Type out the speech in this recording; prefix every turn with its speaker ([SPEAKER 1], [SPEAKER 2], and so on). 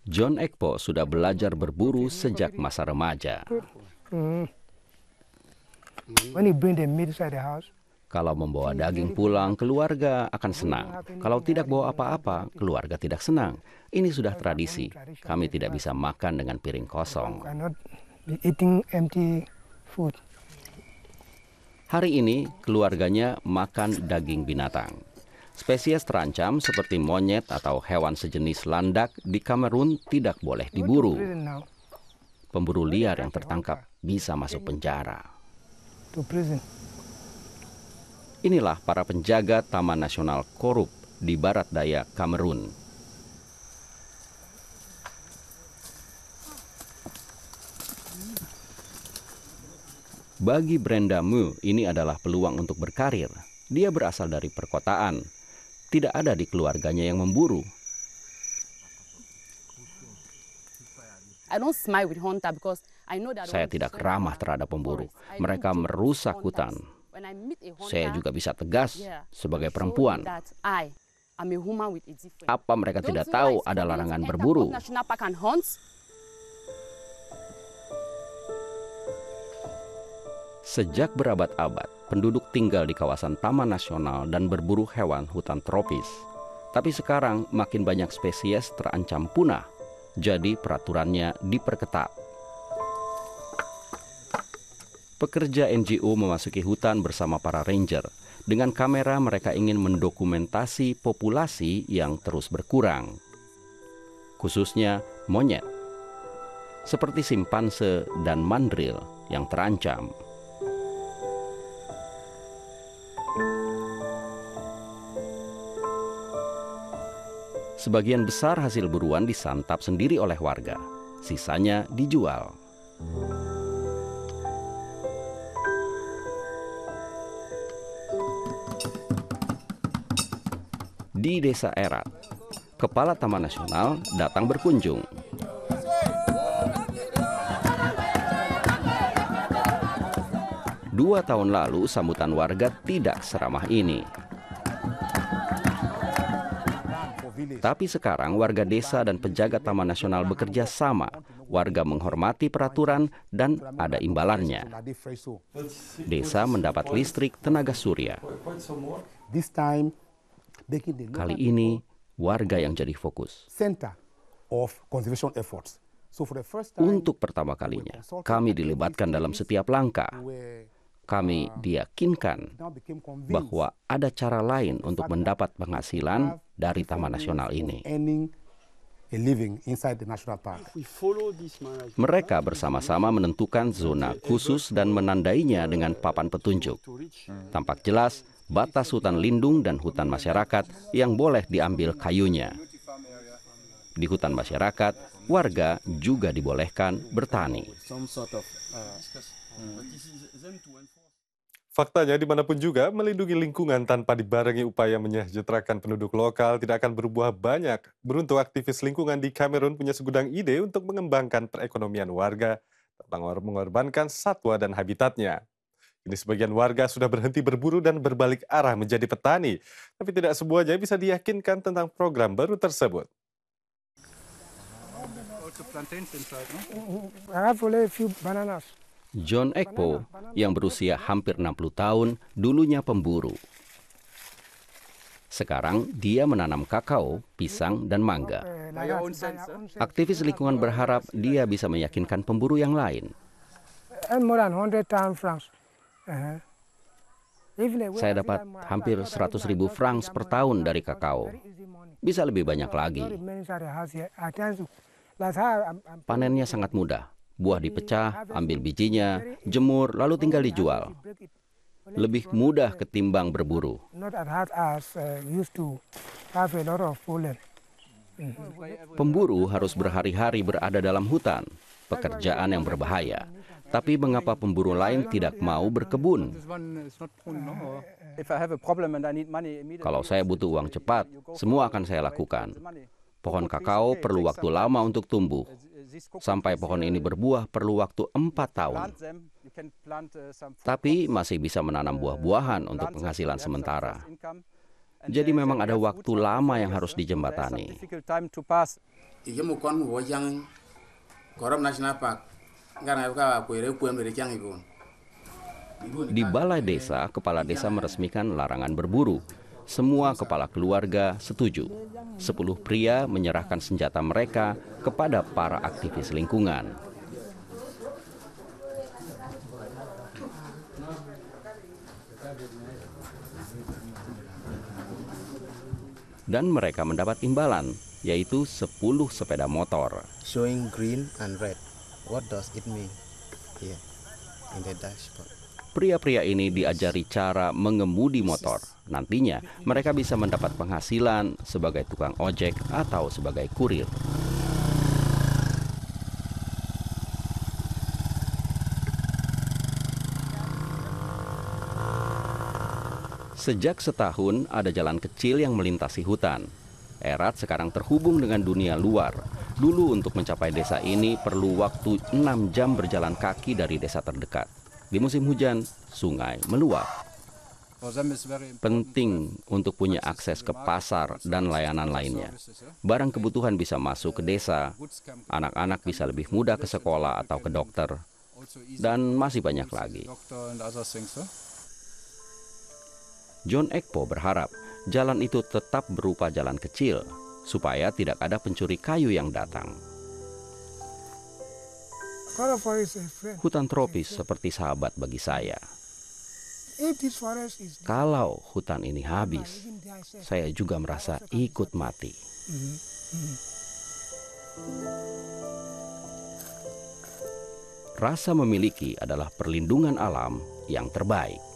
[SPEAKER 1] John Ekpo sudah belajar berburu sejak masa remaja. Kalau membawa daging pulang, keluarga akan senang. Kalau tidak bawa apa-apa, keluarga tidak senang. Ini sudah tradisi. Kami tidak bisa makan dengan piring kosong. Hari ini, keluarganya makan daging binatang. Spesies terancam seperti monyet atau hewan sejenis landak di Kamerun tidak boleh diburu. Pemburu liar yang tertangkap bisa masuk penjara. Inilah para penjaga Taman Nasional Korup di barat daya Kamerun. Bagi Brenda Mu, ini adalah peluang untuk berkarir. Dia berasal dari perkotaan. Tidak ada di keluarganya yang memburu. Saya tidak ramah terhadap pemburu. Mereka merusak hutan. Saya juga bisa tegas sebagai perempuan. Apa mereka tidak tahu ada larangan berburu? Sejak berabad-abad, penduduk tinggal di kawasan Taman Nasional dan berburu hewan hutan tropis. Tapi sekarang makin banyak spesies terancam punah, jadi peraturannya diperketat. Pekerja NGO memasuki hutan bersama para ranger. Dengan kamera mereka ingin mendokumentasi populasi yang terus berkurang. Khususnya monyet. Seperti simpanse dan mandril yang terancam. Sebagian besar hasil buruan disantap sendiri oleh warga, sisanya dijual. Di Desa Erat, Kepala Taman Nasional datang berkunjung. Dua tahun lalu sambutan warga tidak seramah ini. Tapi sekarang warga desa dan penjaga Taman Nasional bekerja sama. Warga menghormati peraturan dan ada imbalannya. Desa mendapat listrik tenaga surya. Kali ini warga yang jadi fokus. Untuk pertama kalinya, kami dilibatkan dalam setiap langkah. Kami diyakinkan bahwa ada cara lain untuk mendapat penghasilan dari Taman Nasional ini. Mereka bersama-sama menentukan zona khusus dan menandainya dengan papan petunjuk. Tampak jelas batas hutan lindung dan hutan masyarakat yang boleh diambil kayunya. Di hutan masyarakat, warga juga dibolehkan bertani.
[SPEAKER 2] Faktanya dimanapun juga, melindungi lingkungan tanpa dibarengi upaya menyejahterakan penduduk lokal tidak akan berbuah banyak. Beruntung aktivis lingkungan di Kamerun punya segudang ide untuk mengembangkan perekonomian warga tanpa mengorbankan satwa dan habitatnya. Ini sebagian warga sudah berhenti berburu dan berbalik arah menjadi petani. Tapi tidak semuanya bisa diyakinkan tentang program baru tersebut.
[SPEAKER 1] John Ekpo, yang berusia hampir 60 tahun, dulunya pemburu. Sekarang dia menanam kakao, pisang, dan mangga. Aktivis lingkungan berharap dia bisa meyakinkan pemburu yang lain. Saya dapat hampir 100.000 francs per tahun dari kakao. Bisa lebih banyak lagi. Panennya sangat mudah. Buah dipecah, ambil bijinya, jemur, lalu tinggal dijual. Lebih mudah ketimbang berburu. Pemburu harus berhari-hari berada dalam hutan, pekerjaan yang berbahaya. Tapi mengapa pemburu lain tidak mau berkebun? Kalau saya butuh uang cepat, semua akan saya lakukan. Pohon kakao perlu waktu lama untuk tumbuh. Sampai pohon ini berbuah perlu waktu 4 tahun. Tapi masih bisa menanam buah-buahan untuk penghasilan sementara. Jadi memang ada waktu lama yang harus dijembatani. Di balai desa, kepala desa meresmikan larangan berburu. Semua kepala keluarga setuju. 10 pria menyerahkan senjata mereka kepada para aktivis lingkungan. Dan mereka mendapat imbalan, yaitu 10 sepeda motor.
[SPEAKER 3] Showing green and red. What does it mean? Here in the dashboard.
[SPEAKER 1] Pria-pria ini diajari cara mengemudi motor. Nantinya mereka bisa mendapat penghasilan sebagai tukang ojek atau sebagai kurir. Sejak setahun ada jalan kecil yang melintasi hutan. Erat sekarang terhubung dengan dunia luar. Dulu untuk mencapai desa ini perlu waktu 6 jam berjalan kaki dari desa terdekat. Di musim hujan, sungai meluap. Penting untuk punya akses ke pasar dan layanan lainnya. Barang kebutuhan bisa masuk ke desa, anak-anak bisa lebih mudah ke sekolah atau ke dokter, dan masih banyak lagi. John Ekpo berharap jalan itu tetap berupa jalan kecil, supaya tidak ada pencuri kayu yang datang. Hutan tropis seperti sahabat bagi saya. Kalau hutan ini habis, saya juga merasa ikut mati. Rasa memiliki adalah perlindungan alam yang terbaik.